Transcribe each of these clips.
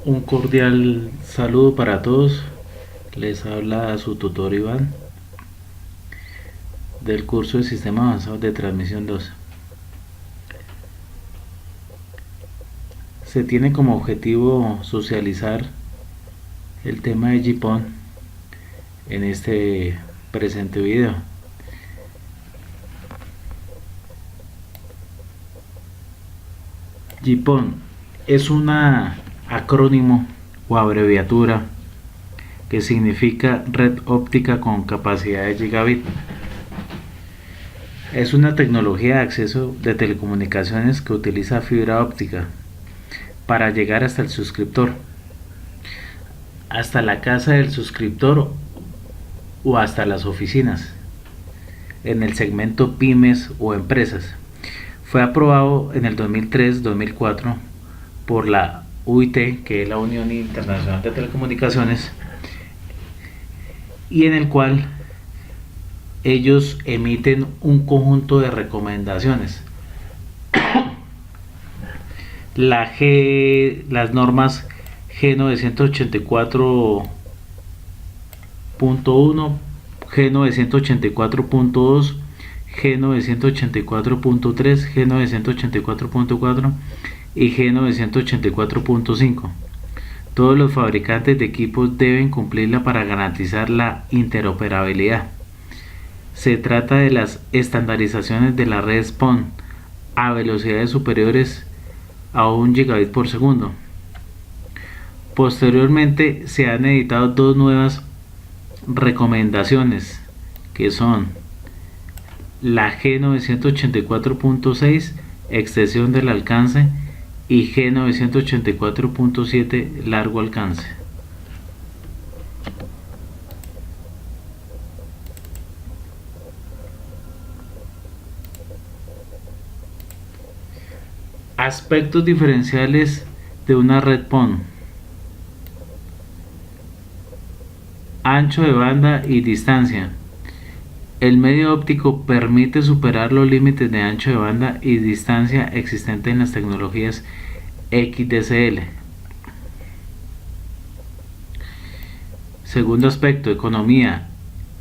Un cordial saludo para todos. Les habla su tutor Iván del curso de Sistema Avanzado de Transmisión 2. Se tiene como objetivo socializar el tema de GPON en este presente video. GPON es un acrónimo o abreviatura que significa red óptica con capacidad de gigabit. Es una tecnología de acceso de telecomunicaciones que utiliza fibra óptica para llegar hasta el suscriptor, hasta la casa del suscriptor o hasta las oficinas, en el segmento pymes o empresas. Fue aprobado en el 2003-2004 por la UIT, que es la Unión Internacional de Telecomunicaciones, y en el cual ellos emiten un conjunto de recomendaciones. Las normas G984.1, G984.2, G984.3, G984.4 y G984.5. Todos los fabricantes de equipos deben cumplirla para garantizar la interoperabilidad. Se trata de las estandarizaciones de la red SPON a velocidades superiores a 1 gigabit por segundo. Posteriormente se han editado dos nuevas recomendaciones, que son la G984.6, extensión del alcance, y G984.7, largo alcance. Aspectos diferenciales de una red PON: ancho de banda y distancia. El medio óptico permite superar los límites de ancho de banda y distancia existentes en las tecnologías XDSL. Segundo aspecto, economía.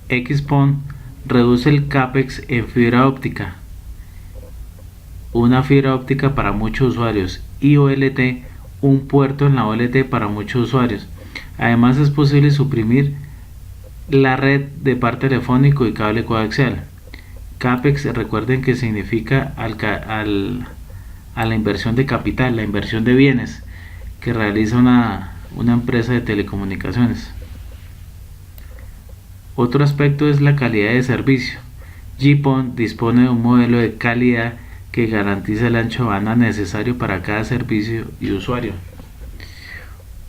XPON reduce el CAPEX en fibra óptica. Una fibra óptica para muchos usuarios, y OLT, un puerto en la OLT para muchos usuarios. Además es posible suprimir la red de par telefónico y cable coaxial. CAPEX, recuerden que significa a la inversión de capital, la inversión de bienes que realiza una empresa de telecomunicaciones. Otro aspecto es la calidad de servicio. GPON dispone de un modelo de calidad que garantiza el ancho de banda necesario para cada servicio y usuario.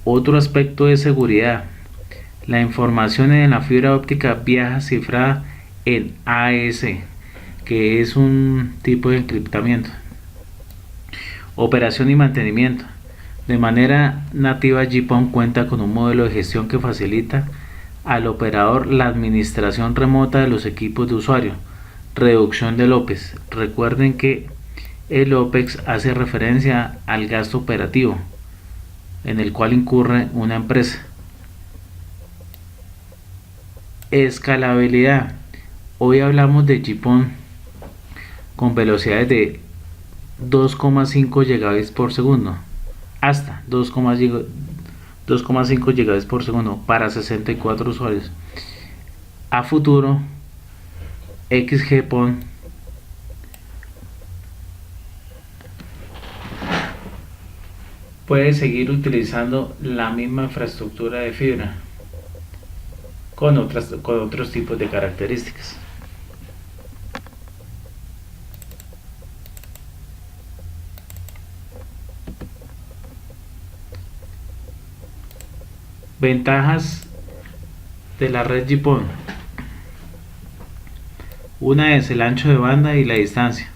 Otro aspecto es seguridad. La información en la fibra óptica viaja cifrada en AES, que es un tipo de encriptamiento. Operación y mantenimiento. De manera nativa, GPON cuenta con un modelo de gestión que facilita al operador la administración remota de los equipos de usuario. Reducción del OPEX. Recuerden que el OPEX hace referencia al gasto operativo en el cual incurre una empresa. Escalabilidad. Hoy hablamos de GPON con velocidades de 2,5 gigabits por segundo hasta 2,5 gigabits por segundo para 64 usuarios. A futuro, XGPON puede seguir utilizando la misma infraestructura de fibra con otros tipos de características. Ventajas de la red GPON. Una es el ancho de banda y la distancia.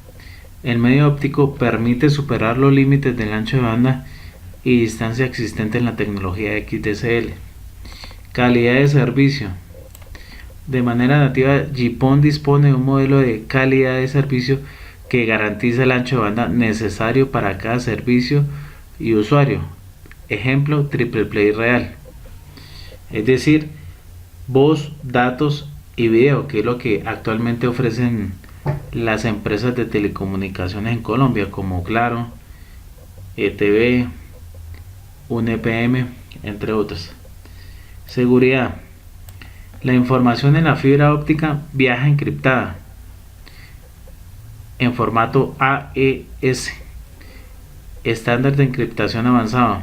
El medio óptico permite superar los límites del ancho de banda y distancia existente en la tecnología XDSL. Calidad de servicio. De manera nativa, GPON dispone de un modelo de calidad de servicio que garantiza el ancho de banda necesario para cada servicio y usuario. ejemplo, triple play real. Es decir, voz, datos y video, que es lo que actualmente ofrecen las empresas de telecomunicaciones en Colombia, como Claro, ETV, UNEPM, entre otros. Seguridad. La información en la fibra óptica viaja encriptada en formato AES, estándar de encriptación avanzado.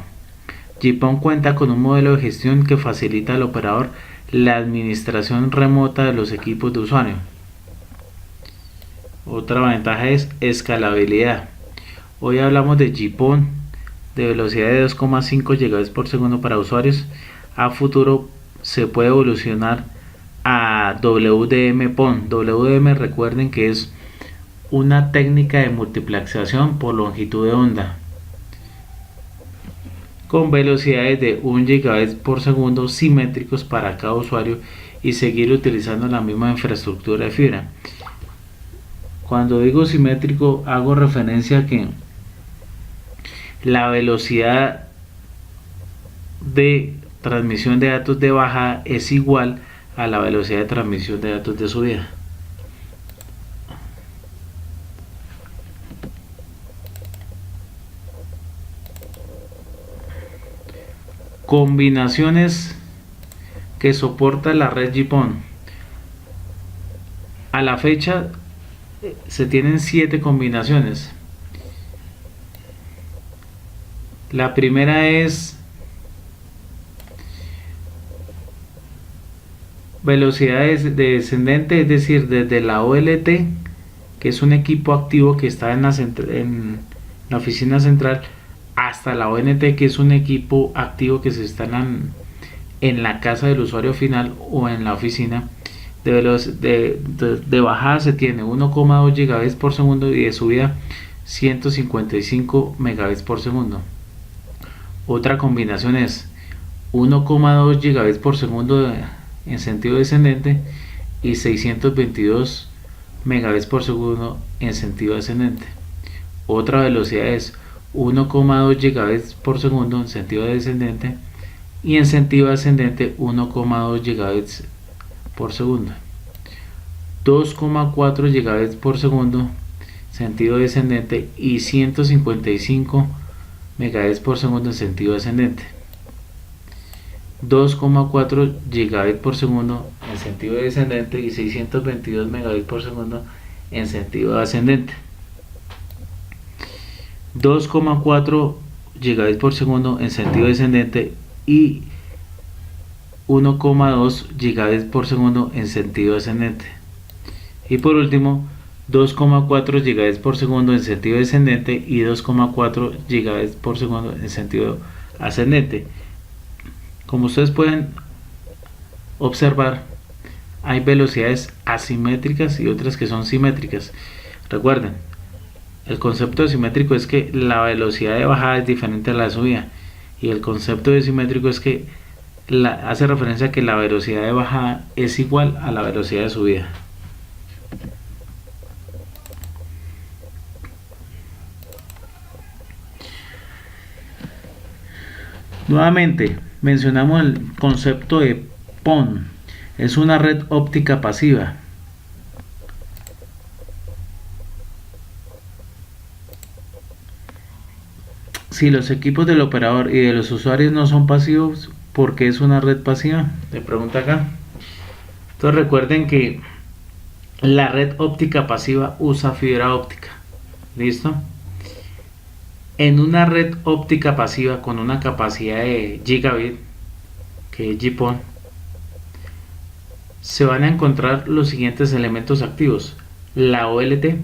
GPON cuenta con un modelo de gestión que facilita al operador la administración remota de los equipos de usuario. Otra ventaja es escalabilidad. Hoy hablamos de GPON de velocidad de 2,5 GB por segundo para usuarios. A futuro se puede evolucionar a WDM-PON. WDM, recuerden que es una técnica de multiplexación por longitud de onda, con velocidades de 1 GB por segundo simétricos para cada usuario y seguir utilizando la misma infraestructura de fibra. Cuando digo simétrico, hago referencia a que la velocidad de transmisión de datos de bajada es igual a la velocidad de transmisión de datos de subida. Combinaciones que soporta la red GPON. A la fecha se tienen 7 combinaciones. La primera es velocidades de descendente, es decir, desde la OLT, que es un equipo activo que está en la oficina central, hasta la ONT, que es un equipo activo que se instala en la casa del usuario final o en la oficina. De bajada se tiene 1,2 GB por segundo y de subida 155 megabits por segundo. Otra combinación es 1,2 GB por segundo en sentido descendente y 622 megabits por segundo en sentido ascendente. Otra velocidad es 1,2 GB por segundo en sentido descendente y en sentido ascendente 1,2 GB por segundo. 2,4 GB por segundo sentido descendente y 155 megabits por segundo en sentido ascendente. 2,4 GB por segundo en sentido descendente y 622 megabits por segundo en sentido ascendente. 2,4 GB por segundo en sentido descendente y 1,2 GB por segundo en sentido ascendente. Y por último, 2,4 GB por segundo en sentido descendente y 2,4 GB por segundo en sentido ascendente. Como ustedes pueden observar, hay velocidades asimétricas y otras que son simétricas. Recuerden, el concepto de simétrico es que la velocidad de bajada es diferente a la de subida, y el concepto de simétrico es que hace referencia a que la velocidad de bajada es igual a la velocidad de subida. Nuevamente mencionamos el concepto de PON. Es una red óptica pasiva. Si los equipos del operador y de los usuarios no son pasivos, ¿por qué es una red pasiva? Le pregunta acá. Entonces recuerden que la red óptica pasiva usa fibra óptica. ¿Listo? En una red óptica pasiva con una capacidad de gigabit, que es GPON, se van a encontrar los siguientes elementos activos: la OLT,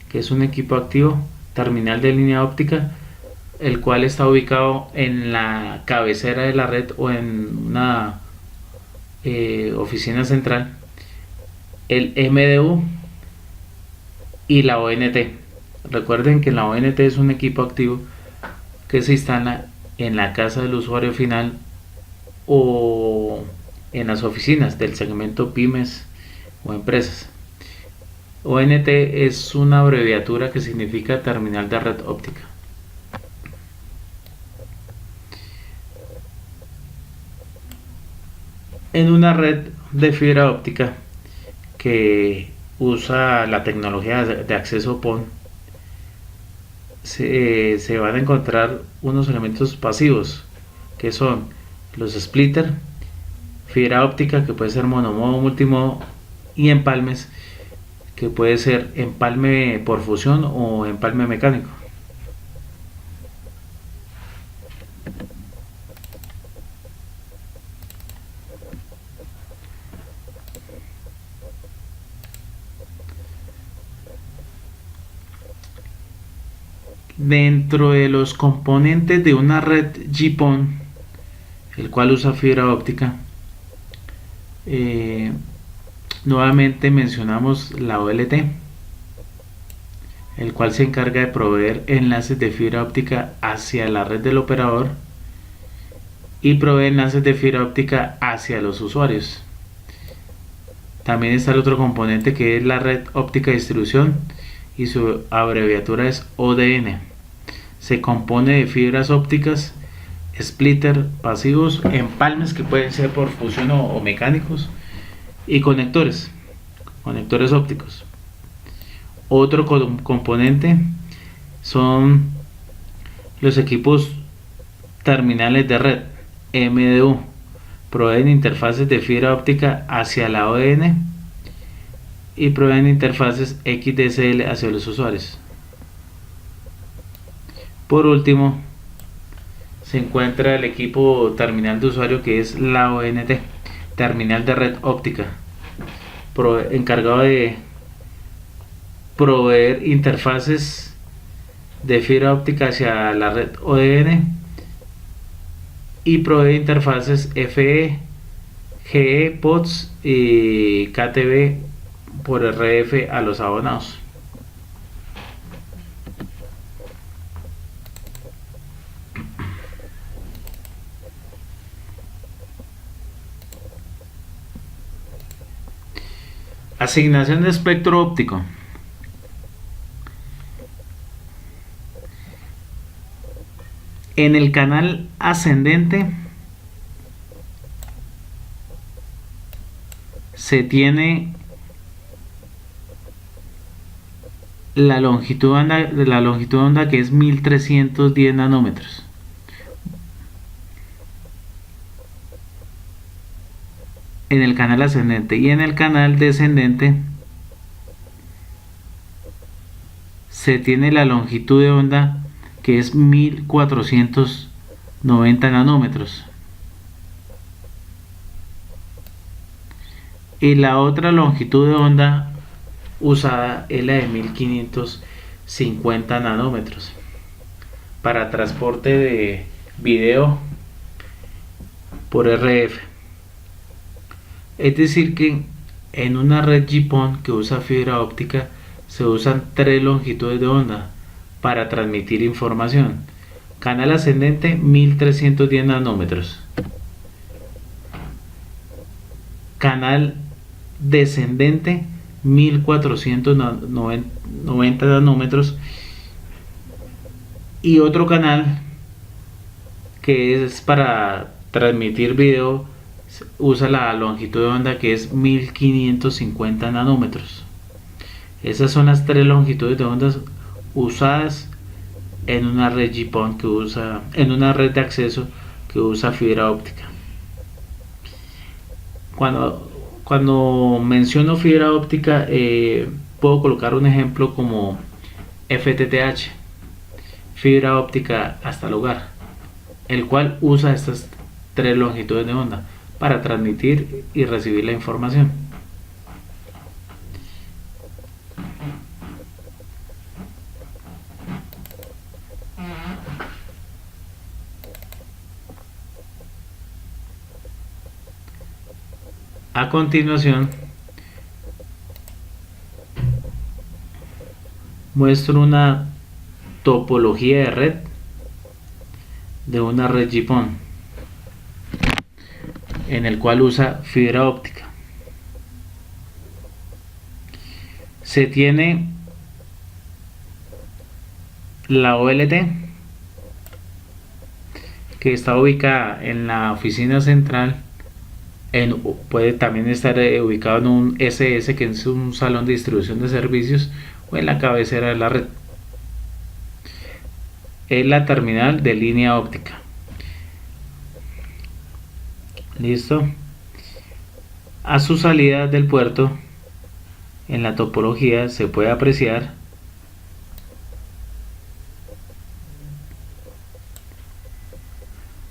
que es un equipo activo, terminal de línea óptica, el cual está ubicado en la cabecera de la red o en una oficina central, el MDU y la ONT. Recuerden que la ONT es un equipo activo que se instala en la casa del usuario final o en las oficinas del segmento pymes o empresas. ONT es una abreviatura que significa terminal de red óptica. En una red de fibra óptica que usa la tecnología de acceso PON, se van a encontrar unos elementos pasivos que son los splitter, fibra óptica que puede ser monomodo, multimodo, y empalmes que puede ser empalme por fusión o empalme mecánico. Dentro de los componentes de una red GPON, el cual usa fibra óptica, nuevamente mencionamos la OLT, el cual se encarga de proveer enlaces de fibra óptica hacia la red del operador y provee enlaces de fibra óptica hacia los usuarios. También está el otro componente que es la red óptica de distribución y su abreviatura es ODN. Se compone de fibras ópticas, splitter pasivos, empalmes que pueden ser por fusión o mecánicos, y conectores ópticos. Otro componente son los equipos terminales de red, MDU. Proveen interfaces de fibra óptica hacia la ODN y proveen interfaces XDSL hacia los usuarios. Por último, se encuentra el equipo terminal de usuario, que es la ONT, terminal de red óptica, encargado de proveer interfaces de fibra óptica hacia la red ODN y provee interfaces FE, GE, POTS y KTB por RF a los abonados. Asignación de espectro óptico. En el canal ascendente se tiene la longitud de onda que es 1310 nanómetros. En el canal ascendente, y en el canal descendente se tiene la longitud de onda que es 1490 nanómetros, y la otra longitud de onda usada es la de 1550 nanómetros para transporte de video por RF. Es decir que en una red GPON que usa fibra óptica se usan tres longitudes de onda para transmitir información. Canal ascendente 1310 nanómetros. Canal descendente 1490 nanómetros. Y otro canal que es para transmitir video usa la longitud de onda que es 1550 nanómetros. Esas son las tres longitudes de ondas usadas en una red GPON en una red de acceso que usa fibra óptica. Cuando menciono fibra óptica, puedo colocar un ejemplo como FTTH, fibra óptica hasta el hogar, el cual usa estas tres longitudes de onda para transmitir y recibir la información. A continuación, muestro una topología de red de una red GPON en el cual usa fibra óptica. Se tiene la OLT, que está ubicada en la oficina central puede también estar ubicado en un SS, que es un salón de distribución de servicios, o en la cabecera de la red. Es la terminal de línea óptica. Listo. A su salida del puerto, en la topología se puede apreciar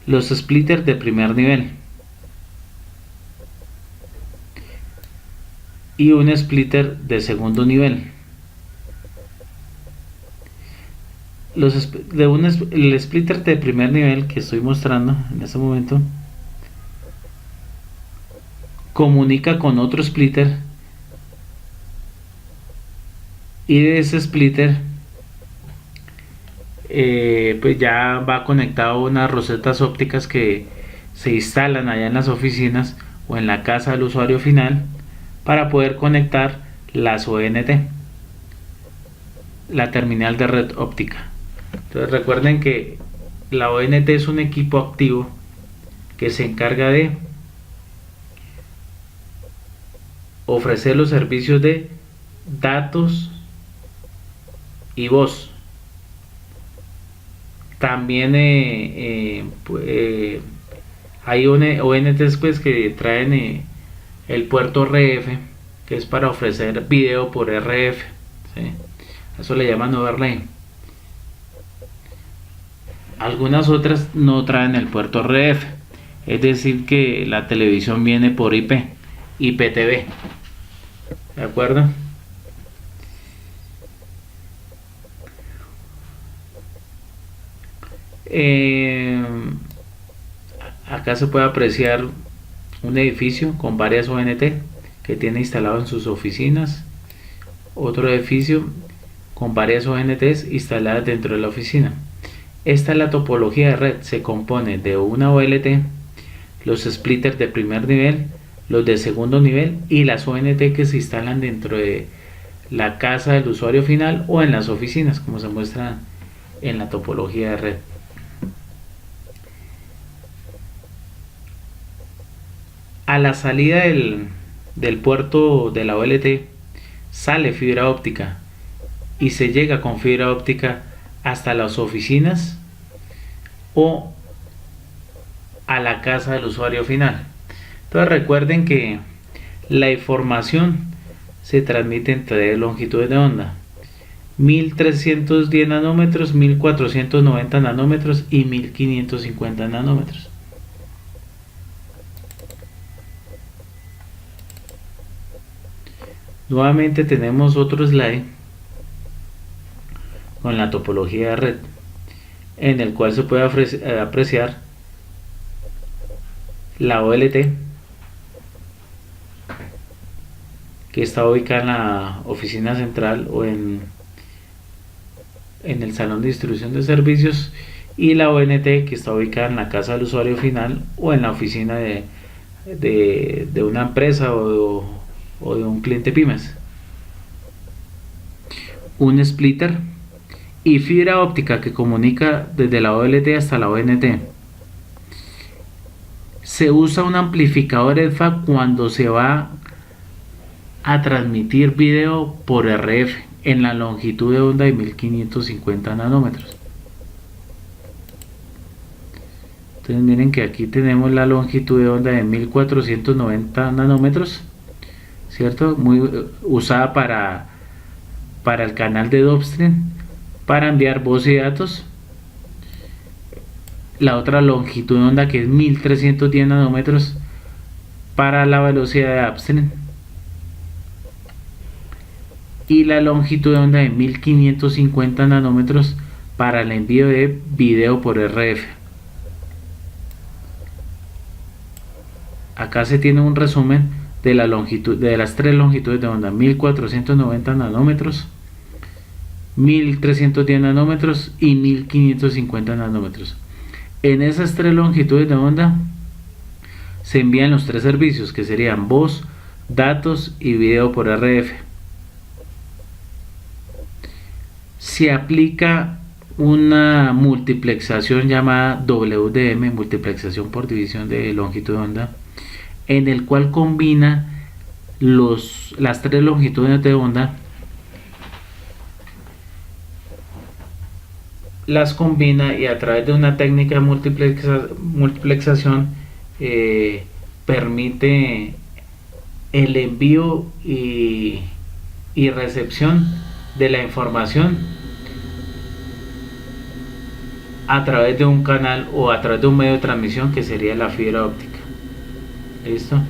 los splitters de primer nivel y un splitter de segundo nivel. El splitter de primer nivel que estoy mostrando en este momento comunica con otro splitter, y de ese splitter pues ya va conectado a unas rosetas ópticas que se instalan allá en las oficinas o en la casa del usuario final para poder conectar las ONT, la terminal de red óptica. Entonces recuerden que la ONT es un equipo activo que se encarga de ofrecer los servicios de datos y voz. También hay ONTs pues, que traen el puerto RF, que es para ofrecer video por RF, ¿sí? Eso le llaman overlay. Algunas otras no traen el puerto RF, es decir que la televisión viene por IPTV, ¿de acuerdo? Acá se puede apreciar un edificio con varias ONT que tiene instalado en sus oficinas, otro edificio con varias ONTs instaladas dentro de la oficina. Esta es la topología de red, se compone de una OLT, los splitters de primer nivel, los de segundo nivel y las ONT que se instalan dentro de la casa del usuario final o en las oficinas, como se muestra en la topología de red. A la salida del puerto de la OLT sale fibra óptica y se llega con fibra óptica hasta las oficinas o a la casa del usuario final. Entonces recuerden que la información se transmite en tres longitudes de onda: 1310 nanómetros, 1490 nanómetros y 1550 nanómetros. Nuevamente tenemos otro slide con la topología de red, en el cual se puede apreciar la OLT que está ubicada en la oficina central o en el salón de distribución de servicios, y la ONT que está ubicada en la casa del usuario final o en la oficina de una empresa o de un cliente pymes. Un splitter y fibra óptica que comunica desde la OLT hasta la ONT. Se usa un amplificador EDFA cuando se va a transmitir video por RF en la longitud de onda de 1550 nanómetros. Entonces miren que aquí tenemos la longitud de onda de 1490 nanómetros, ¿cierto? Muy usada para el canal de Dopstream para enviar voz y datos. La otra longitud de onda, que es 1310 nanómetros, para la velocidad de upstream, y la longitud de onda de 1550 nanómetros para el envío de video por RF. Acá se tiene un resumen de la longitud de las tres longitudes de onda: 1490 nanómetros, 1310 nanómetros y 1550 nanómetros. En esas tres longitudes de onda se envían los tres servicios, que serían voz, datos y video por RF. Se aplica una multiplexación llamada WDM, multiplexación por división de longitud de onda, en el cual combina las tres longitudes de onda, las combina y a través de una técnica de multiplexación permite el envío y recepción de la información a través de un canal o a través de un medio de transmisión que sería la fibra óptica. ¿Listo?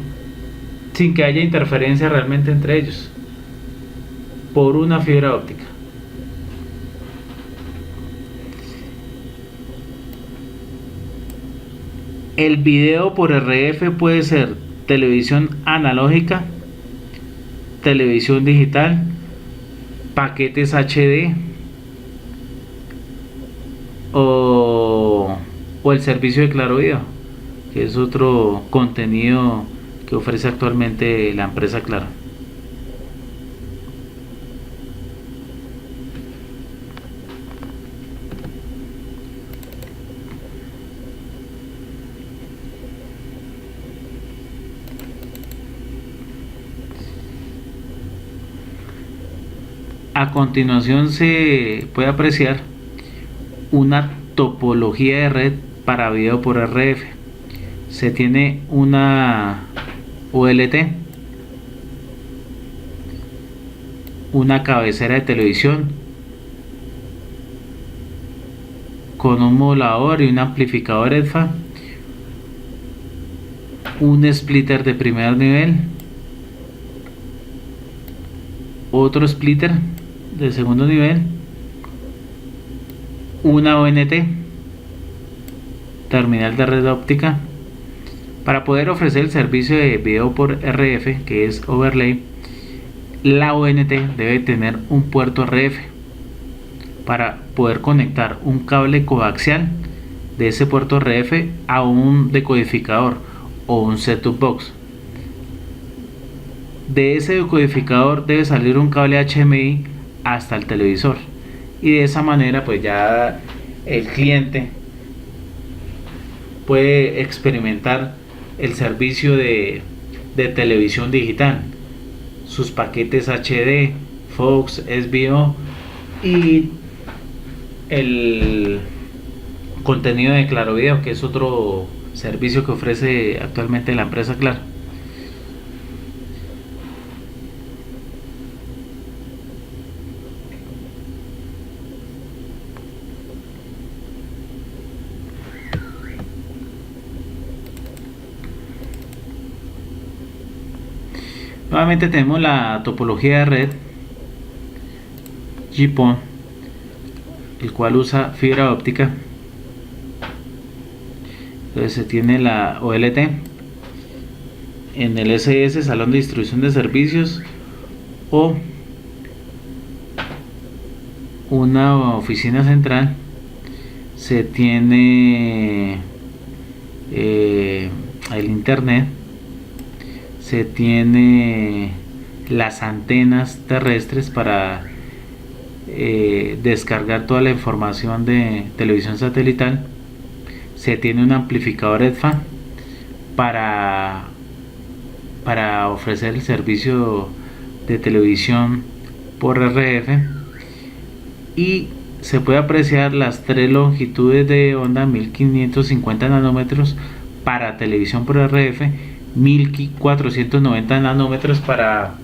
Sin que haya interferencia realmente entre ellos, por una fibra óptica. El video por RF puede ser televisión analógica, televisión digital, paquetes HD o el servicio de Claro Video, que es otro contenido que ofrece actualmente la empresa Claro. A continuación se puede apreciar una topología de red para video por RF. Se tiene una OLT, una cabecera de televisión con un modulador y un amplificador EDFA, un splitter de primer nivel, otro splitter de segundo nivel, una ONT, terminal de red óptica. Para poder ofrecer el servicio de video por RF, que es overlay, la ONT debe tener un puerto RF para poder conectar un cable coaxial de ese puerto RF a un decodificador o un set-top box. De ese decodificador debe salir un cable HDMI hasta el televisor, y de esa manera pues ya el cliente puede experimentar el servicio de televisión digital, sus paquetes HD, Fox, SVO y el contenido de Claro Video, que es otro servicio que ofrece actualmente la empresa Claro. Nuevamente tenemos la topología de red GPON, el cual usa fibra óptica. Entonces se tiene la OLT en el SS, Salón de Distribución de Servicios, o una oficina central. Se tiene el internet, se tiene las antenas terrestres para descargar toda la información de televisión satelital, se tiene un amplificador EDFA para ofrecer el servicio de televisión por RF, y se puede apreciar las tres longitudes de onda: 1550 nanómetros para televisión por RF, 1490 nanómetros para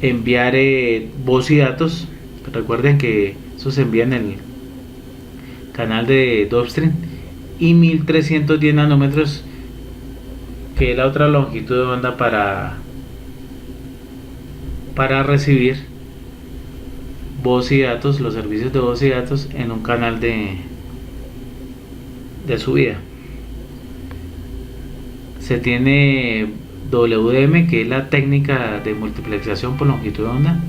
enviar voz y datos. Recuerden que eso se envía en el canal de Dopstream, y 1310 nanómetros, que es la otra longitud de onda para recibir voz y datos, los servicios de voz y datos en un canal de subida. Se tiene WDM, que es la técnica de multiplexación por longitud de onda,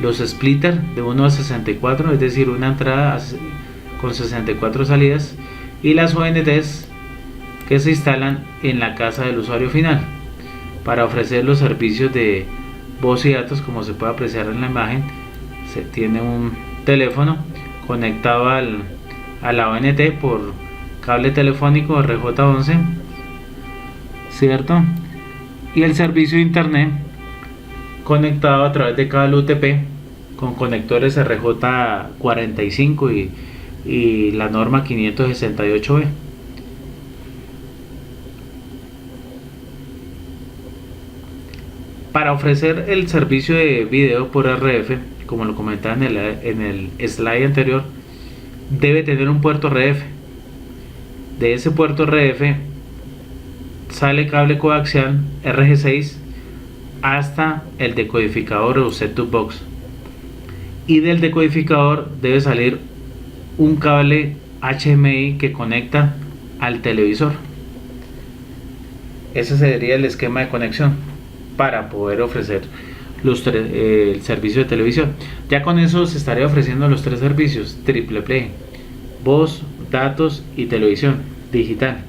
los splitters de 1 a 64, es decir, una entrada con 64 salidas, y las ONTs que se instalan en la casa del usuario final para ofrecer los servicios de voz y datos. Como se puede apreciar en la imagen, se tiene un teléfono conectado a la ONT por cable telefónico RJ11, ¿cierto? Y el servicio de internet conectado a través de cable UTP con conectores RJ45 y la norma 568B. Para ofrecer el servicio de video por RF, como lo comentaba en el slide anterior, debe tener un puerto RF. De ese puerto RF sale cable coaxial RG6 hasta el decodificador o set-top box, y del decodificador debe salir un cable HDMI que conecta al televisor. Ese sería el esquema de conexión para poder ofrecer el servicio de televisión. Ya con eso se estaría ofreciendo los tres servicios: triple play, voz, datos y televisión digital.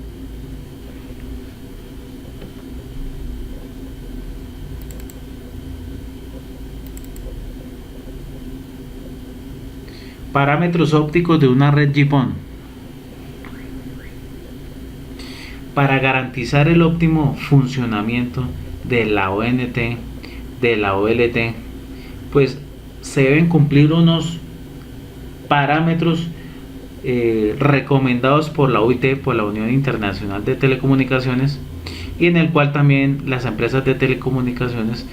Parámetros ópticos de una red GPON. Para garantizar el óptimo funcionamiento de la ONT, de la OLT, pues se deben cumplir unos parámetros recomendados por la UIT, por la Unión Internacional de Telecomunicaciones, y en el cual también las empresas de telecomunicaciones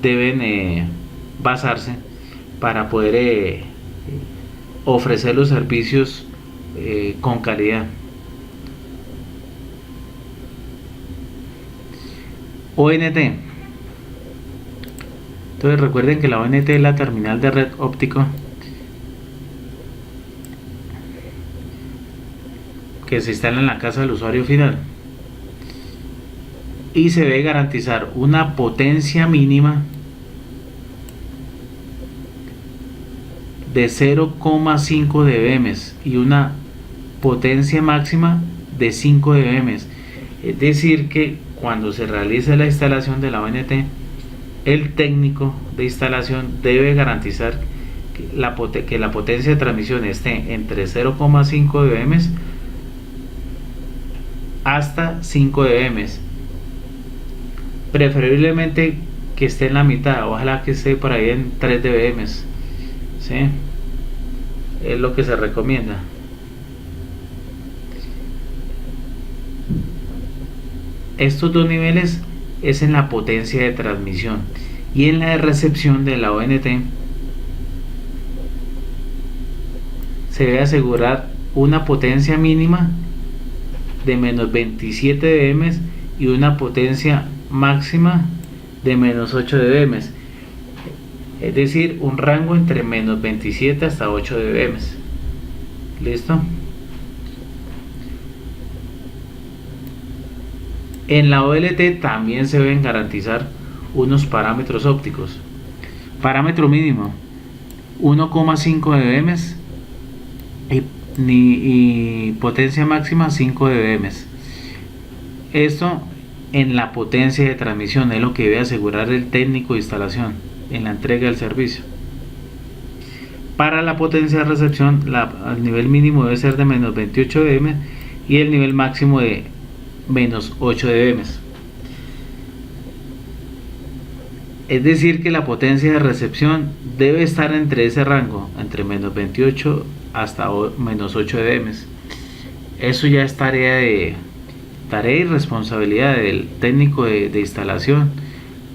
deben basarse para poder ofrecer los servicios con calidad. ONT. Entonces recuerden que la ONT es la terminal de red óptico que se instala en la casa del usuario final, y se debe garantizar una potencia mínima de 0,5 dBm y una potencia máxima de 5 dBm. Es decir, que cuando se realice la instalación de la ONT, el técnico de instalación debe garantizar que la potencia de transmisión esté entre 0,5 dBm hasta 5 dBm, preferiblemente que esté en la mitad, ojalá que esté por ahí en 3 dBm, ¿sí? Es lo que se recomienda. Estos dos niveles es en la potencia de transmisión, y en la de recepción de la ONT se debe asegurar una potencia mínima de menos 27 dBm y una potencia máxima de menos 8 dBm, es decir, un rango entre menos 27 hasta 8 dBm. ¿Listo? En la OLT también se deben garantizar unos parámetros ópticos. Parámetro mínimo 1,5 dBm y potencia máxima 5 dBm. Esto en la potencia de transmisión es lo que debe asegurar el técnico de instalación en la entrega del servicio. Para la potencia de recepción, el nivel mínimo debe ser de menos 28 dBm y el nivel máximo de menos 8 dBm. Es decir, que la potencia de recepción debe estar entre ese rango, entre menos 28 hasta menos 8 dBm. Eso ya es tarea y responsabilidad del técnico de instalación,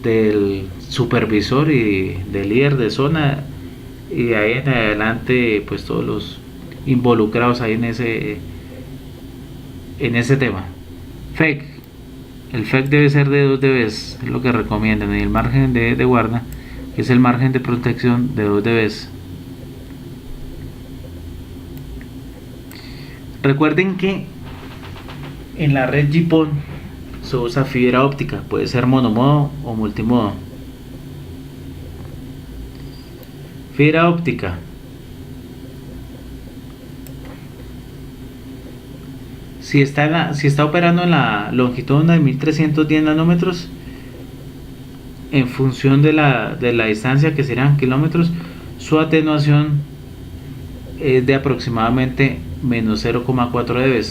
del supervisor y del líder de zona, y de ahí en adelante pues todos los involucrados ahí en ese tema. FEC. El FEC debe ser de 2 dB, es lo que recomiendan, y el margen de guarda es el margen de protección de 2 dB. Recuerden que en la red GPON se usa fibra óptica, puede ser monomodo o multimodo. Fibra óptica. Si está operando en la longitud de 1310 nanómetros, en función de la distancia, que serán kilómetros, su atenuación es de aproximadamente menos 0,4 dB.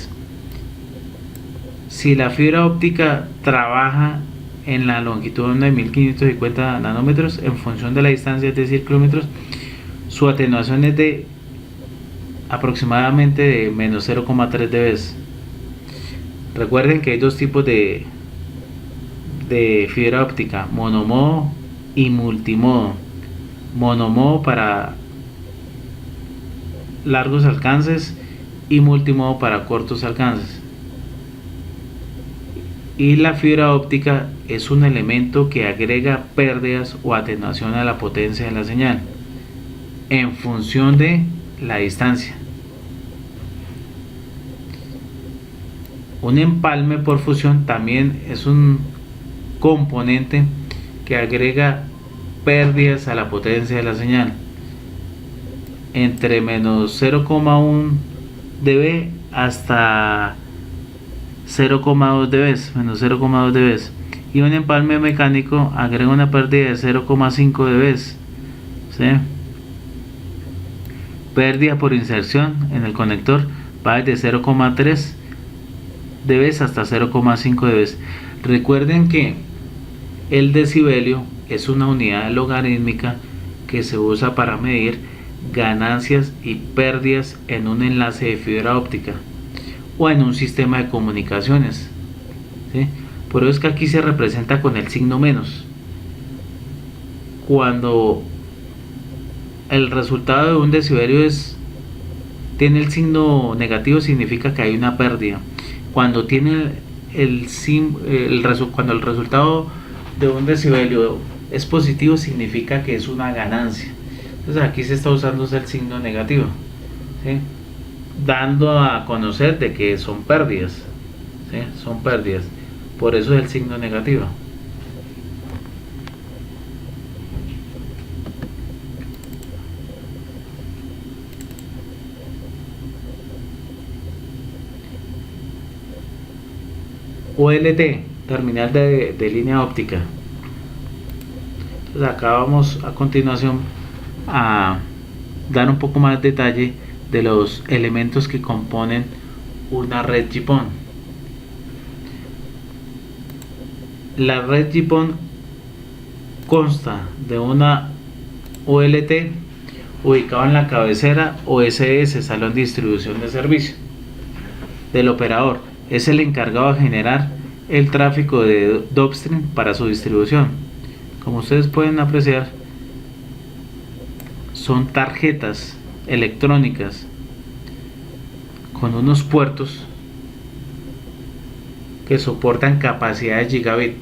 si la fibra óptica trabaja en la longitud de 1550 nanómetros en función de la distancia, es decir, kilómetros, su atenuación es de aproximadamente de menos 0,3 dB. Recuerden que hay dos tipos de fibra óptica: monomodo y multimodo. Monomodo para largos alcances y multimodo para cortos alcances. Y la fibra óptica es un elemento que agrega pérdidas o atenuación a la potencia de la señal en función de la distancia. Un empalme por fusión también es un componente que agrega pérdidas a la potencia de la señal entre menos 0,1 dB hasta 0,2 dB, menos 0,2 dB, y un empalme mecánico agrega una pérdida de 0,5 dB. ¿Sí? Pérdida por inserción en el conector va desde 0,3 dB hasta 0,5 dB. Recuerden que el decibelio es una unidad logarítmica que se usa para medir ganancias y pérdidas en un enlace de fibra óptica o en un sistema de comunicaciones. ¿Sí? Por eso es que aquí se representa con el signo menos. Cuando el resultado de un decibelio tiene el signo negativo, significa que hay una pérdida. Cuando tiene cuando el resultado de un decibelio es positivo, significa que es una ganancia. Entonces aquí se está usando el signo negativo, ¿sí? Dando a conocer de que son pérdidas, ¿sí? Son pérdidas, por eso es el signo negativo. OLT, terminal de línea óptica. Entonces acá vamos a continuación a dar un poco más de detalle de los elementos que componen una red GPON. La red GPON consta de una OLT ubicada en la cabecera o SDS, salón de distribución de servicio del operador. Es el encargado de generar el tráfico de upstream para su distribución. Como ustedes pueden apreciar, son tarjetas electrónicas con unos puertos que soportan capacidad de gigabit.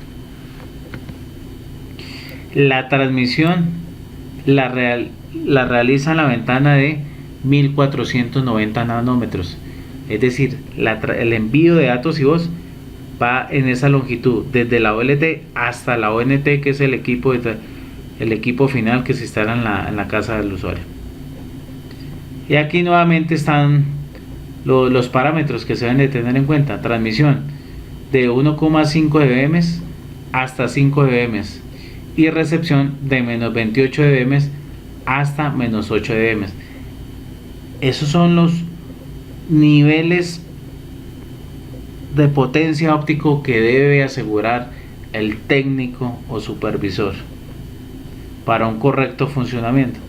La transmisión la realiza en la ventana de 1490 nanómetros, es decir, el envío de datos y voz va en esa longitud desde la OLT hasta la ONT, que es el equipo final que se instala en la casa del usuario. Y aquí nuevamente están los parámetros que se deben de tener en cuenta: transmisión de 1,5 dB hasta 5 dB y recepción de menos 28 dB hasta menos 8 dB. Esos son los niveles de potencia óptico que debe asegurar el técnico o supervisor para un correcto funcionamiento.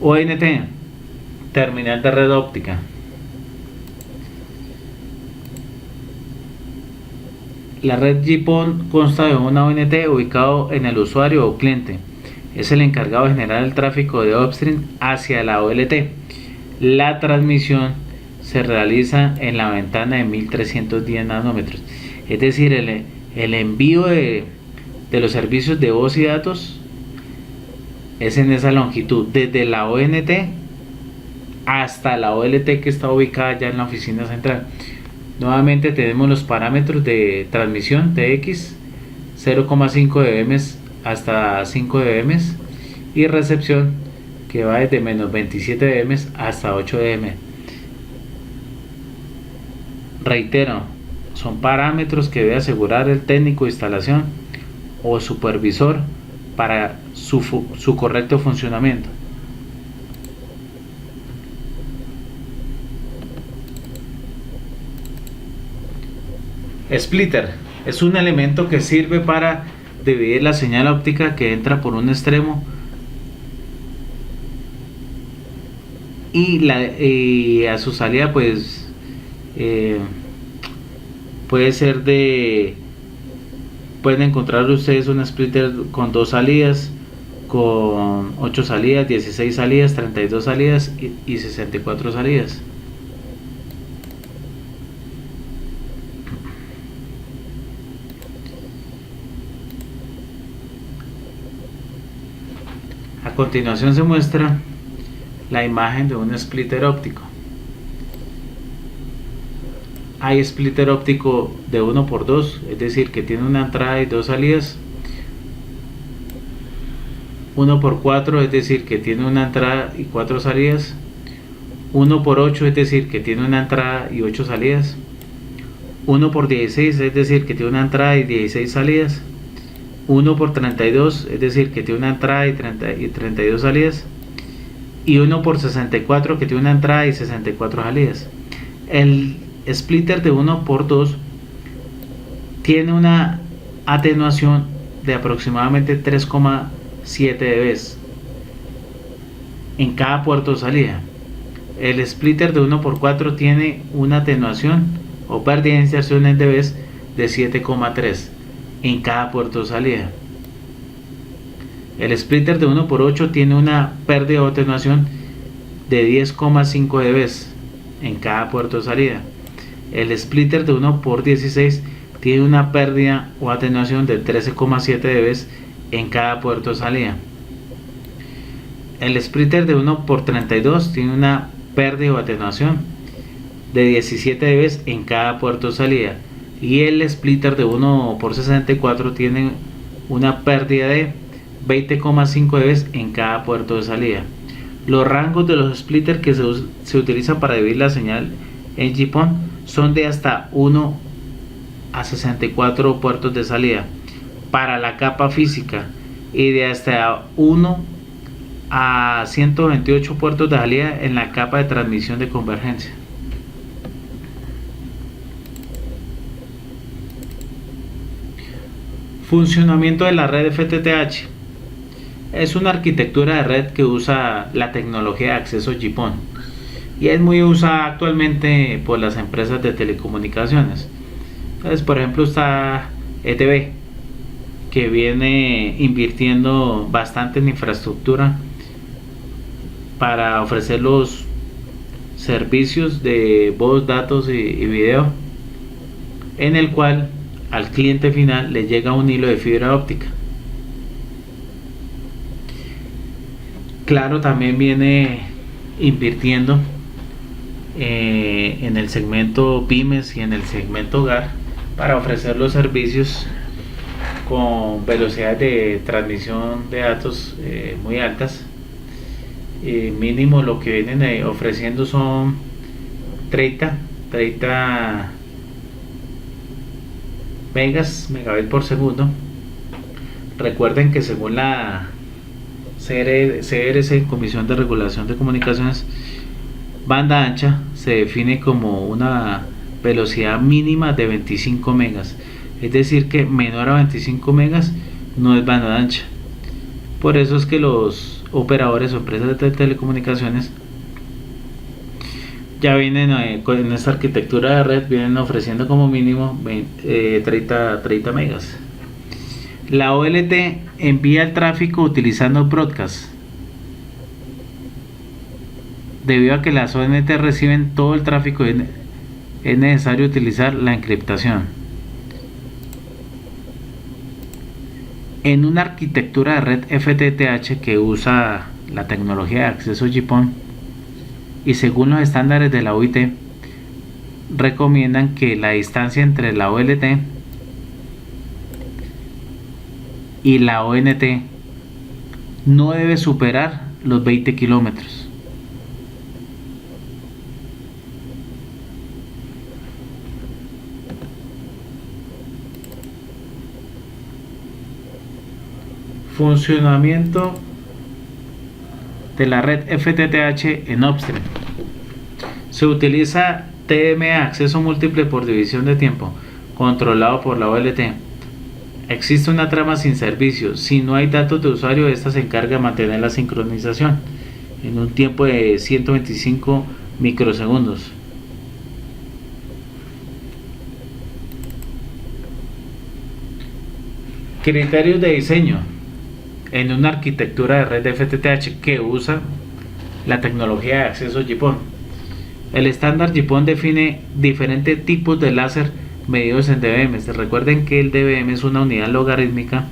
ONT, terminal de red óptica. La red GPON consta de una ONT ubicado en el usuario o cliente. Es el encargado de generar el tráfico de upstream hacia la OLT. La transmisión se realiza en la ventana de 1310 nanómetros. Es decir, el envío de los servicios de voz y datos es en esa longitud, desde la ONT hasta la OLT, que está ubicada ya en la oficina central. Nuevamente tenemos los parámetros de transmisión TX, 0,5 dB hasta 5 dB, y recepción, que va desde menos 27 dB hasta 8 dB. Reitero, son parámetros que debe asegurar el técnico de instalación o supervisor para su correcto funcionamiento. Splitter es un elemento que sirve para dividir la señal óptica que entra por un extremo y a su salida pues puede ser pueden encontrar ustedes un splitter con 2 salidas, con 8 salidas, 16 salidas, 32 salidas y 64 salidas. A continuación se muestra la imagen de un splitter óptico. Hay splitter óptico de 1x2, es decir, que tiene una entrada y 2 salidas. 1x4, es decir, que tiene una entrada y 4 salidas. 1x8, es decir, que tiene una entrada y 8 salidas. 1x16, es decir, que tiene una entrada y 16 salidas. 1x32, es decir, que tiene una entrada y 32 salidas. Y 1x64, que tiene una entrada y 64 salidas. El splitter de 1x2 tiene una atenuación de aproximadamente 3,7 dB en cada puerto de salida. El splitter de 1x4 tiene una atenuación o pérdida de inserción en dB de 7,3 en cada puerto de salida. El splitter de 1x8 tiene una pérdida o atenuación de 10,5 dB en cada puerto de salida. El splitter de 1x16 tiene una pérdida o atenuación de 13,7 dB en cada puerto de salida. El splitter de 1x32 tiene una pérdida o atenuación de 17 dB en cada puerto de salida. Y el splitter de 1x64 tiene una pérdida de 20,5 dB en cada puerto de salida. Los rangos de los splitters que se utilizan para dividir la señal en GPON son de hasta 1 a 64 puertos de salida para la capa física y de hasta 1 a 128 puertos de salida en la capa de transmisión de convergencia. Funcionamiento de la red FTTH. Es una arquitectura de red que usa la tecnología de acceso GPON y es muy usada actualmente por las empresas de telecomunicaciones. Entonces, por ejemplo, está ETB, que viene invirtiendo bastante en infraestructura para ofrecer los servicios de voz, datos y video, en el cual al cliente final le llega un hilo de fibra óptica. Claro, también viene invirtiendo en el segmento pymes y en el segmento hogar para ofrecer los servicios con velocidades de transmisión de datos muy altas. Mínimo lo que vienen ofreciendo son 30 megabits por segundo. Recuerden que según la CRC, Comisión de Regulación de Comunicaciones, banda ancha se define como una velocidad mínima de 25 megas, es decir que menor a 25 megas no es banda ancha. Por eso es que los operadores o empresas de telecomunicaciones ya vienen en esta arquitectura de red, vienen ofreciendo como mínimo 30 megas. La OLT envía el tráfico utilizando broadcast. Debido a que las ONT reciben todo el tráfico, es necesario utilizar la encriptación. En una arquitectura de red FTTH que usa la tecnología de acceso GPON y según los estándares de la OIT, recomiendan que la distancia entre la OLT y la ONT no debe superar los 20 kilómetros. Funcionamiento de la red FTTH en upstream. Se utiliza TMA, acceso múltiple por división de tiempo, controlado por la OLT. Existe una trama sin servicio. Si no hay datos de usuario, esta se encarga de mantener la sincronización en un tiempo de 125 microsegundos. Criterios de diseño en una arquitectura de red de FTTH que usa la tecnología de acceso GPON. El estándar GPON define diferentes tipos de láser medidos en dBm. Recuerden que el dBm es una unidad logarítmica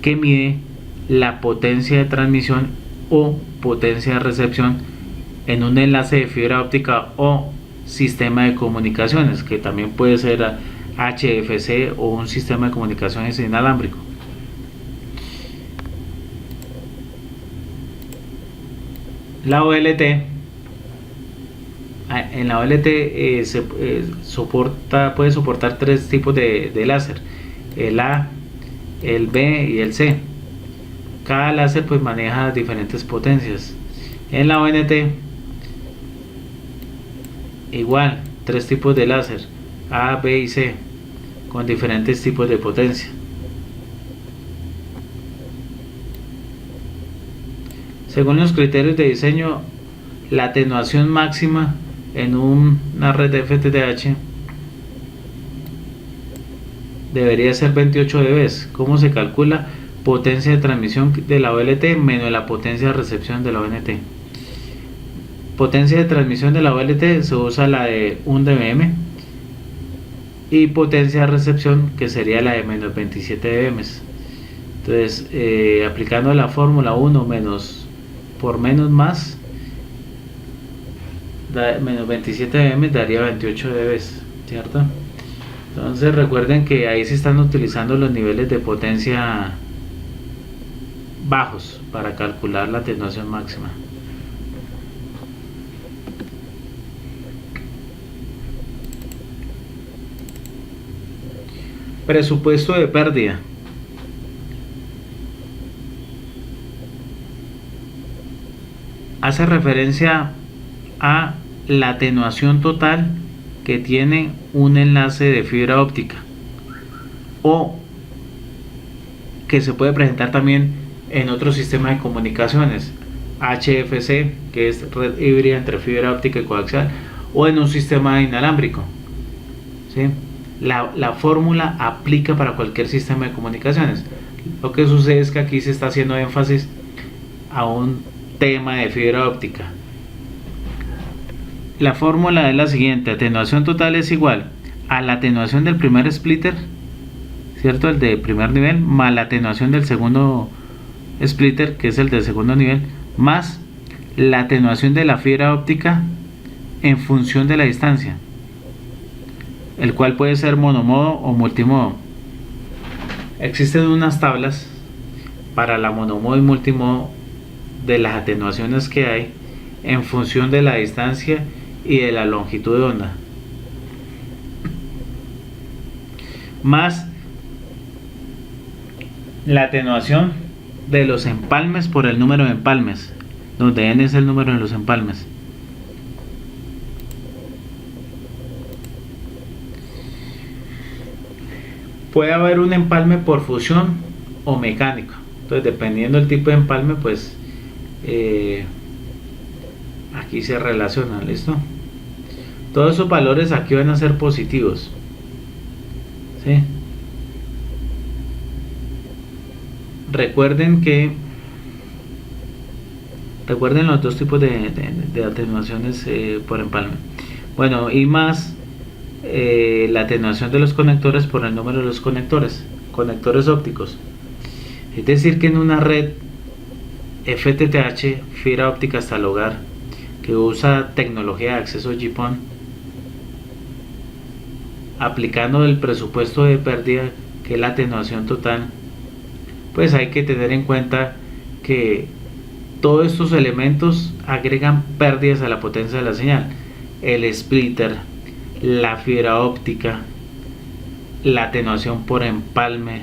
que mide la potencia de transmisión o potencia de recepción en un enlace de fibra óptica o sistema de comunicaciones, que también puede ser HFC o un sistema de comunicaciones inalámbrico. La OLT, en la OLT puede soportar tres tipos de láser: el A, el B y el C. Cada láser pues maneja diferentes potencias. En la ONT igual, tres tipos de láser: A, B y C, con diferentes tipos de potencia. Según los criterios de diseño, la atenuación máxima en una red de FTTH debería ser 28 dB. ¿Cómo se calcula? Potencia de transmisión de la OLT menos la potencia de recepción de la ONT. Potencia de transmisión de la OLT se usa la de 1 dBm y potencia de recepción que sería la de menos 27 dBm. Entonces, aplicando la fórmula 1 menos por menos más, menos 27 dBm daría 28 dB, ¿cierto? Entonces recuerden que ahí se están utilizando los niveles de potencia bajos para calcular la atenuación máxima. Presupuesto de pérdida. Hace referencia a la atenuación total que tiene un enlace de fibra óptica, o que se puede presentar también en otro sistema de comunicaciones, HFC, que es red híbrida entre fibra óptica y coaxial, o en un sistema inalámbrico, ¿sí? La fórmula aplica para cualquier sistema de comunicaciones. Lo que sucede es que aquí se está haciendo énfasis a un tema de fibra óptica. La fórmula es la siguiente: atenuación total es igual a la atenuación del primer splitter, ¿cierto? El de primer nivel, más la atenuación del segundo splitter, que es el del segundo nivel, más la atenuación de la fibra óptica en función de la distancia, el cual puede ser monomodo o multimodo. Existen unas tablas para la monomodo y multimodo de las atenuaciones que hay en función de la distancia y de la longitud de onda, más la atenuación de los empalmes por el número de empalmes, donde n es el número de los empalmes. Puede haber un empalme por fusión o mecánico. Entonces, dependiendo del tipo de empalme, pues aquí se relacionan, ¿listo? Todos esos valores aquí van a ser positivos, ¿sí? Recuerden los dos tipos de atenuaciones por empalme. Bueno, y más la atenuación de los conectores por el número de los conectores ópticos. Es decir, que en una red FTTH, fibra óptica hasta el hogar, que usa tecnología de acceso GPON, aplicando el presupuesto de pérdida, que es la atenuación total, pues hay que tener en cuenta que todos estos elementos agregan pérdidas a la potencia de la señal: el splitter, la fibra óptica, la atenuación por empalme,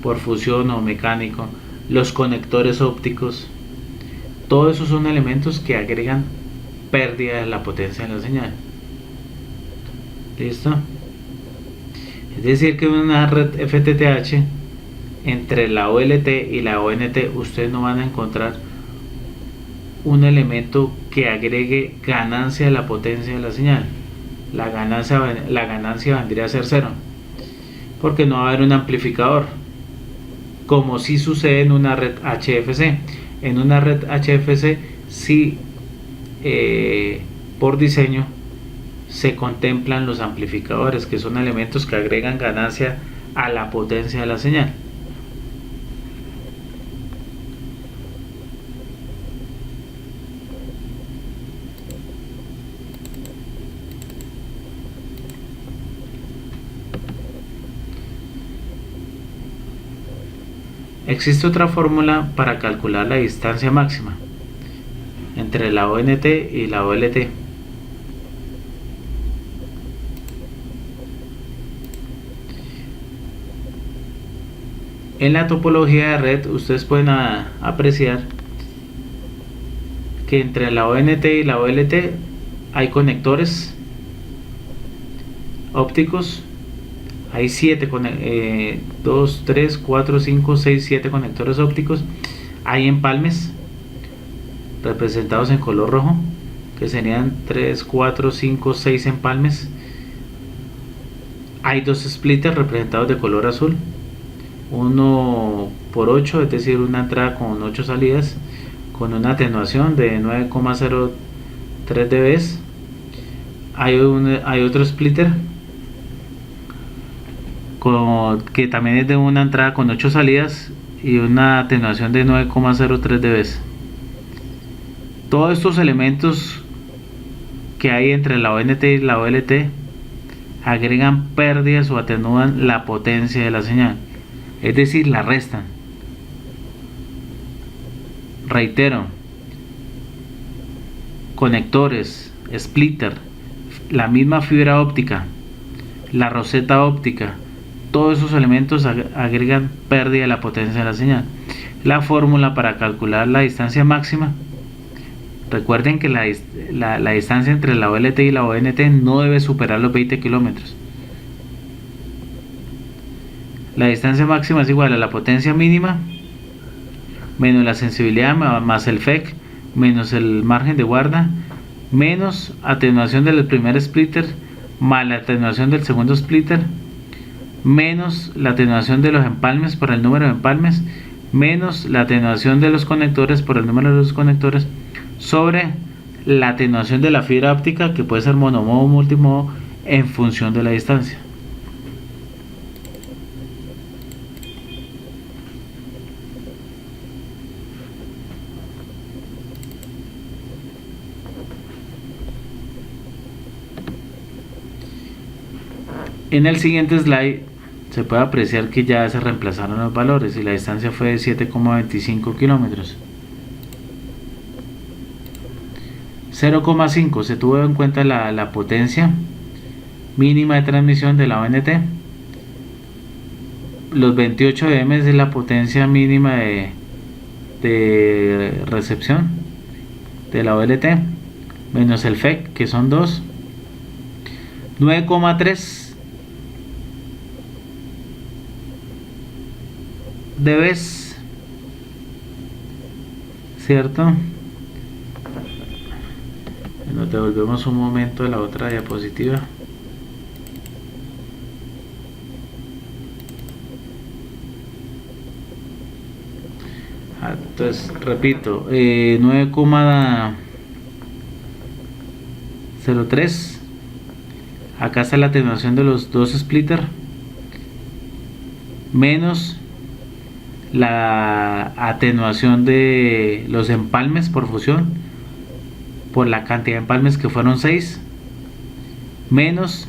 por fusión o mecánico, los conectores ópticos. Todos esos son elementos que agregan pérdida de la potencia de la señal. ¿Listo? Es decir, que en una red FTTH, entre la OLT y la ONT, ustedes no van a encontrar un elemento que agregue ganancia a la potencia de la señal. La ganancia vendría a ser cero, porque no va a haber un amplificador, como si sucede en una red HFC. En una red HFC sí, por diseño se contemplan los amplificadores, que son elementos que agregan ganancia a la potencia de la señal. Existe otra fórmula para calcular la distancia máxima entre la ONT y la OLT. En la topología de red ustedes pueden apreciar que entre la ONT y la OLT hay conectores ópticos. Hay 7, 2, 3, 4, 5, 6, 7 conectores ópticos. Hay empalmes representados en color rojo, que serían 3, 4, 5, 6 empalmes. Hay 2 splitters representados de color azul, 1 por 8, es decir, una entrada con 8 salidas, con una atenuación de 9,03 dB. Hay otro splitter que también es de una entrada con 8 salidas y una atenuación de 9,03 dB. Todos estos elementos que hay entre la ONT y la OLT agregan pérdidas o atenúan la potencia de la señal, es decir, la restan. Reitero, conectores, splitter, la misma fibra óptica, la roseta óptica, todos esos elementos agregan pérdida de la potencia de la señal. La fórmula para calcular la distancia máxima, recuerden que la distancia entre la OLT y la ONT no debe superar los 20 kilómetros. La distancia máxima es igual a la potencia mínima menos la sensibilidad más el FEC menos el margen de guarda menos atenuación del primer splitter más la atenuación del segundo splitter menos la atenuación de los empalmes por el número de empalmes menos la atenuación de los conectores por el número de los conectores sobre la atenuación de la fibra óptica, que puede ser monomodo o multimodo en función de la distancia. En el siguiente slide se puede apreciar que ya se reemplazaron los valores y la distancia fue de 7,25 kilómetros. 0,5 se tuvo en cuenta la potencia mínima de transmisión de la ONT. Los 28 dB es la potencia mínima de recepción de la OLT, menos el FEC, que son 2. 9,3 dB, ¿cierto? Nos devolvemos un momento a la otra diapositiva. Entonces, repito, 9,03. Acá está la atenuación de los dos splitters menos la atenuación de los empalmes por fusión por la cantidad de empalmes, que fueron 6, menos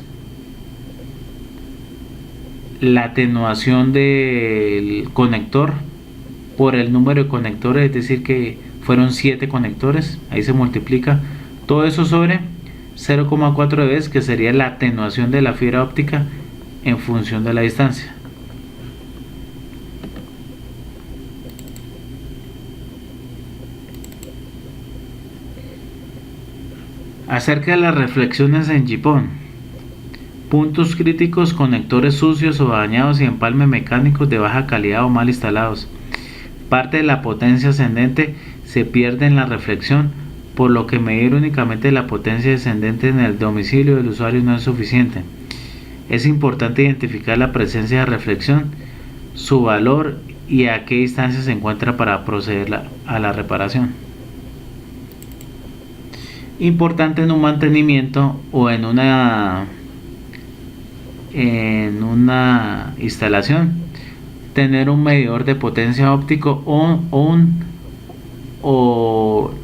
la atenuación del conector por el número de conectores, es decir que fueron 7 conectores, ahí se multiplica todo eso sobre 0,4 dB, que sería la atenuación de la fibra óptica en función de la distancia. Acerca de las reflexiones en GPON, Puntos críticos: conectores sucios o dañados y empalme mecánicos de baja calidad o mal instalados. Parte de la potencia ascendente se pierde en la reflexión, por lo que medir únicamente la potencia descendente en el domicilio del usuario no es suficiente. Es importante identificar la presencia de reflexión, su valor y a qué distancia se encuentra para proceder a la reparación. Importante en un mantenimiento o en una instalación, tener un medidor de potencia óptico o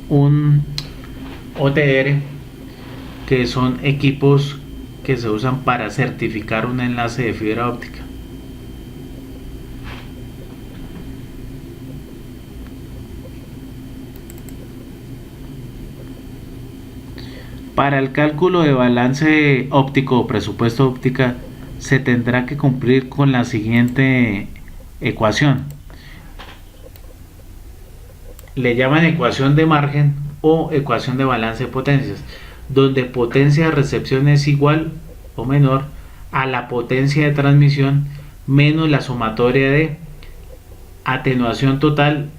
un OTR, que son equipos que se usan para certificar un enlace de fibra óptica. Para el cálculo de balance óptico o presupuesto óptica se tendrá que cumplir con la siguiente ecuación. Le llaman ecuación de margen o ecuación de balance de potencias, donde potencia de recepción es igual o menor a la potencia de transmisión menos la sumatoria de atenuación total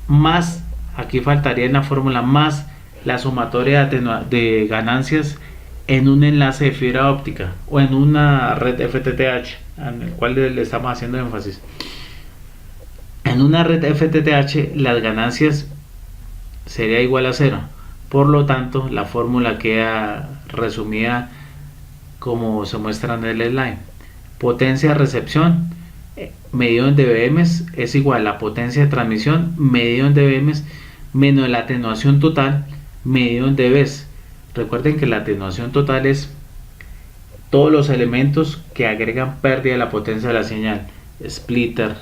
más, aquí faltaría en la fórmula, más la sumatoria de ganancias en un enlace de fibra óptica o en una red FTTH, en el cual le estamos haciendo énfasis. En una red FTTH las ganancias sería igual a 0, por lo tanto la fórmula queda resumida como se muestra en el slide. Potencia de recepción medido en dBm es igual a la potencia de transmisión medido en dBm menos la atenuación total medido en dB. Recuerden que la atenuación total es todos los elementos que agregan pérdida de la potencia de la señal: splitter,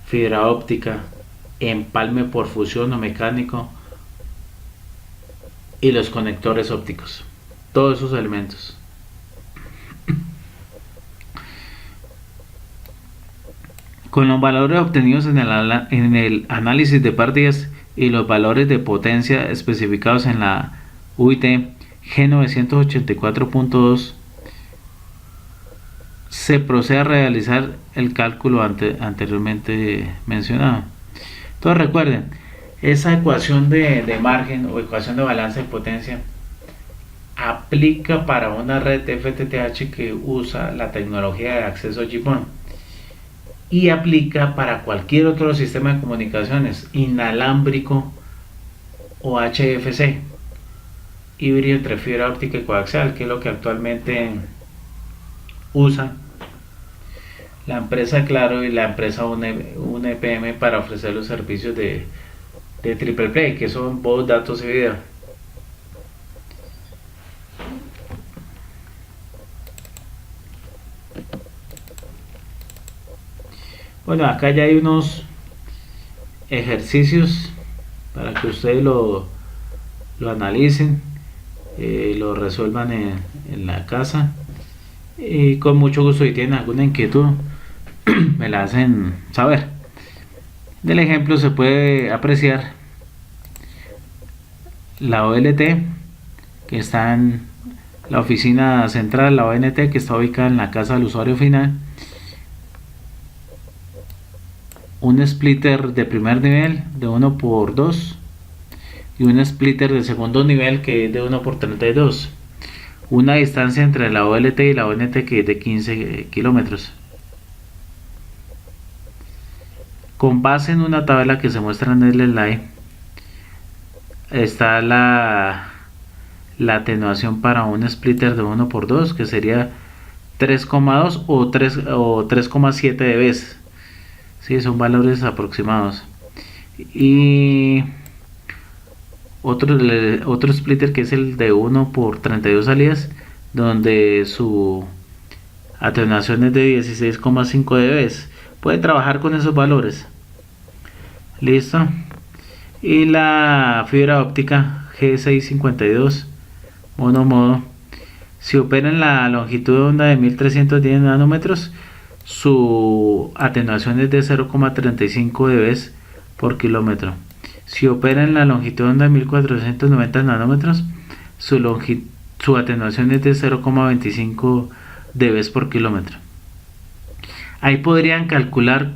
fibra óptica, empalme por fusión o mecánico y los conectores ópticos. Todos esos elementos. Con los valores obtenidos en el análisis de pérdidas y los valores de potencia especificados en la UIT G984.2, se procede a realizar el cálculo anteriormente mencionado. Entonces recuerden, esa ecuación de margen o ecuación de balance de potencia aplica para una red FTTH que usa la tecnología de acceso GPON y aplica para cualquier otro sistema de comunicaciones inalámbrico o HFC, híbrido entre fibra óptica y coaxial, que es lo que actualmente usa la empresa Claro y la empresa UNEPM para ofrecer los servicios de Triple Play, que son voz, datos y video. Bueno, acá ya hay unos ejercicios para que ustedes lo analicen, lo resuelvan en la casa, y con mucho gusto, si tienen alguna inquietud me la hacen saber. Del ejemplo se puede apreciar la OLT que está en la oficina central, la ONT, que está ubicada en la casa del usuario final, un splitter de primer nivel de 1x2 y un splitter de segundo nivel que es de 1x32, una distancia entre la OLT y la ONT que es de 15 kilómetros. Con base en una tabla que se muestra en el slide, está la atenuación para un splitter de 1x2, que sería 3,2 o 3,7 dB. Sí, son valores aproximados. Y otro splitter que es el de 1x32 salidas, donde su atenuación es de 16,5 dB. Puede trabajar con esos valores. Listo. Y la fibra óptica G652 monomodo, si opera en la longitud de onda de 1310 nanómetros, su atenuación es de 0,35 dB por kilómetro. Si opera en la longitud de onda de 1490 nanómetros, su su atenuación es de 0,25 dB por kilómetro. Ahí podrían calcular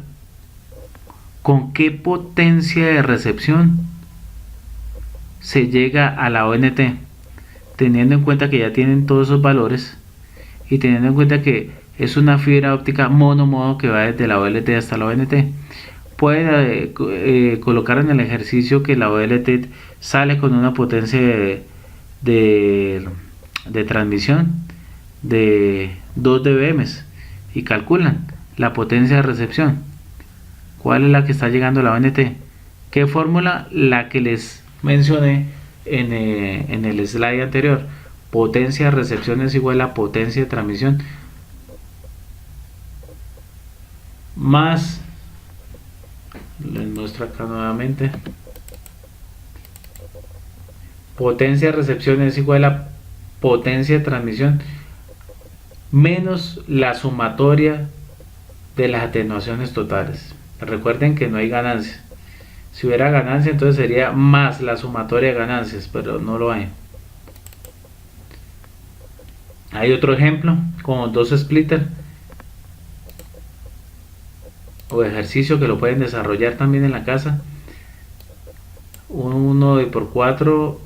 con qué potencia de recepción se llega a la ONT, teniendo en cuenta que ya tienen todos esos valores y teniendo en cuenta que es una fibra óptica monomodo que va desde la OLT hasta la ONT. Pueden colocar en el ejercicio que la OLT sale con una potencia de transmisión de 2 dBm y calculan la potencia de recepción. ¿Cuál es la que está llegando a la ONT? ¿Qué fórmula? La que les mencioné en el slide anterior. Potencia de recepción es igual a potencia de transmisión más, les muestro acá nuevamente, potencia de recepción es igual a potencia de transmisión menos la sumatoria de las atenuaciones totales. Recuerden que no hay ganancia. Si hubiera ganancia, entonces sería más la sumatoria de ganancias, pero no lo hay. Hay otro ejemplo con dos splitters o ejercicio que lo pueden desarrollar también en la casa. Uno de por 4,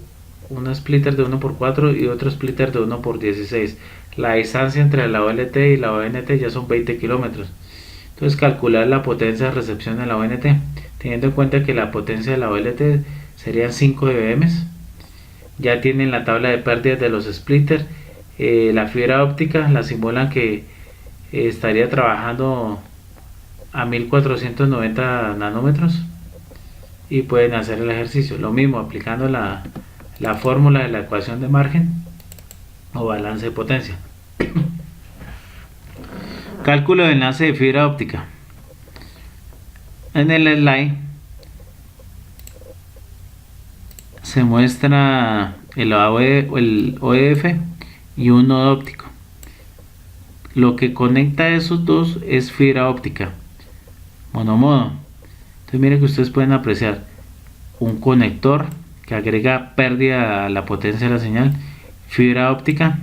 un splitter de 1x4 y otro splitter de 1x16. La distancia entre la OLT y la ONT ya son 20 kilómetros. Entonces calcular la potencia de recepción de la ONT, teniendo en cuenta que la potencia de la OLT serían 5 dBm. Ya tienen la tabla de pérdidas de los splitters. La fibra óptica la simulan que estaría trabajando a 1490 nanómetros y pueden hacer el ejercicio. Lo mismo aplicando la fórmula de la ecuación de margen o balance de potencia. Cálculo de enlace de fibra óptica. En el slide se muestra el OEF y un nodo óptico. Lo que conecta a esos dos es fibra óptica monomodo. Entonces miren que ustedes pueden apreciar un conector que agrega pérdida a la potencia de la señal, fibra óptica,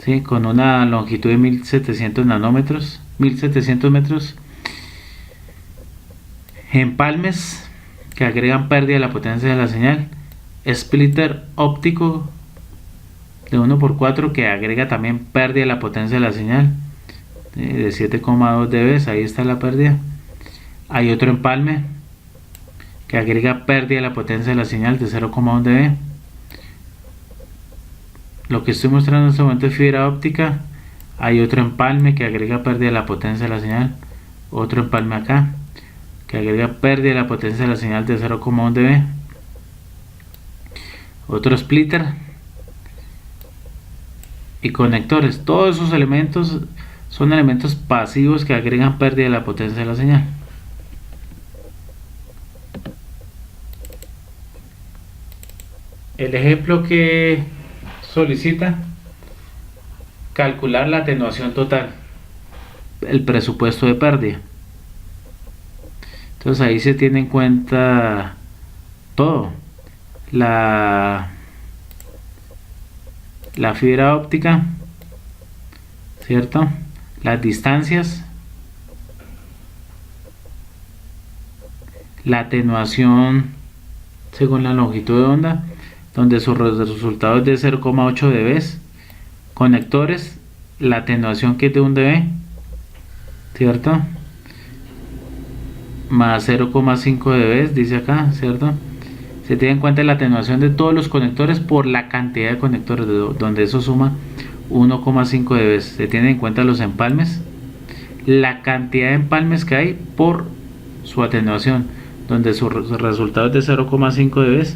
¿sí? Con una longitud de 1700 nanómetros, 1700 metros, empalmes que agregan pérdida a la potencia de la señal, splitter óptico de 1x4 que agrega también pérdida a la potencia de la señal de 7,2 dB, ahí está la pérdida. Hay otro empalme que agrega pérdida a la potencia de la señal de 0,1 dB. Lo que estoy mostrando en este momento es fibra óptica. Hay otro empalme que agrega pérdida a la potencia de la señal. Otro empalme acá que agrega pérdida a la potencia de la señal de 0,1 dB. Otro splitter y conectores. Todos esos elementos son elementos pasivos que agregan pérdida de la potencia de la señal. El ejemplo que solicita calcular la atenuación total, el presupuesto de pérdida. Entonces ahí se tiene en cuenta todo, la fibra óptica, ¿cierto? Las distancias, la atenuación según la longitud de onda, donde su resultado es de 0,8 dB, conectores, la atenuación que es de 1 dB, ¿cierto? Más 0,5 dB, dice acá, ¿cierto? Se tiene en cuenta la atenuación de todos los conectores por la cantidad de conectores, donde eso suma 1,5 dB. Se tienen en cuenta los empalmes, la cantidad de empalmes que hay por su atenuación, donde su resultado es de 0,5 dB.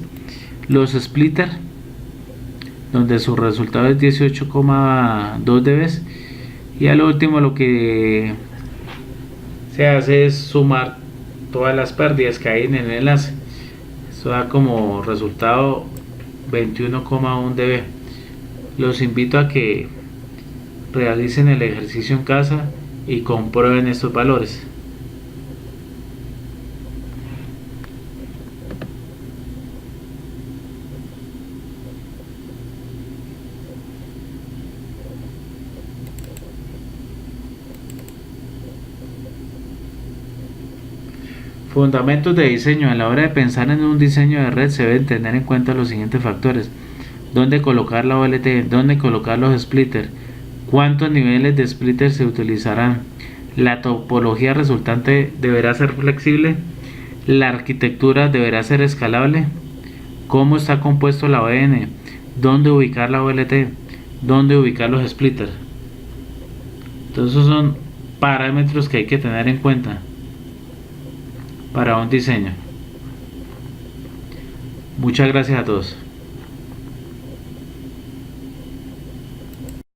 Los splitters, donde su resultado es 18,2 dB. Y al último lo que se hace es sumar todas las pérdidas que hay en el enlace. Esto da como resultado 21,1 dB. Los invito a que realicen el ejercicio en casa y comprueben estos valores. Fundamentos de diseño. A la hora de pensar en un diseño de red se deben tener en cuenta los siguientes factores: dónde colocar la OLT, dónde colocar los splitters, cuántos niveles de splitters se utilizarán, la topología resultante deberá ser flexible, la arquitectura deberá ser escalable, cómo está compuesto la ON, dónde ubicar la OLT, dónde ubicar los splitters. Entonces esos son parámetros que hay que tener en cuenta para un diseño. Muchas gracias a todos.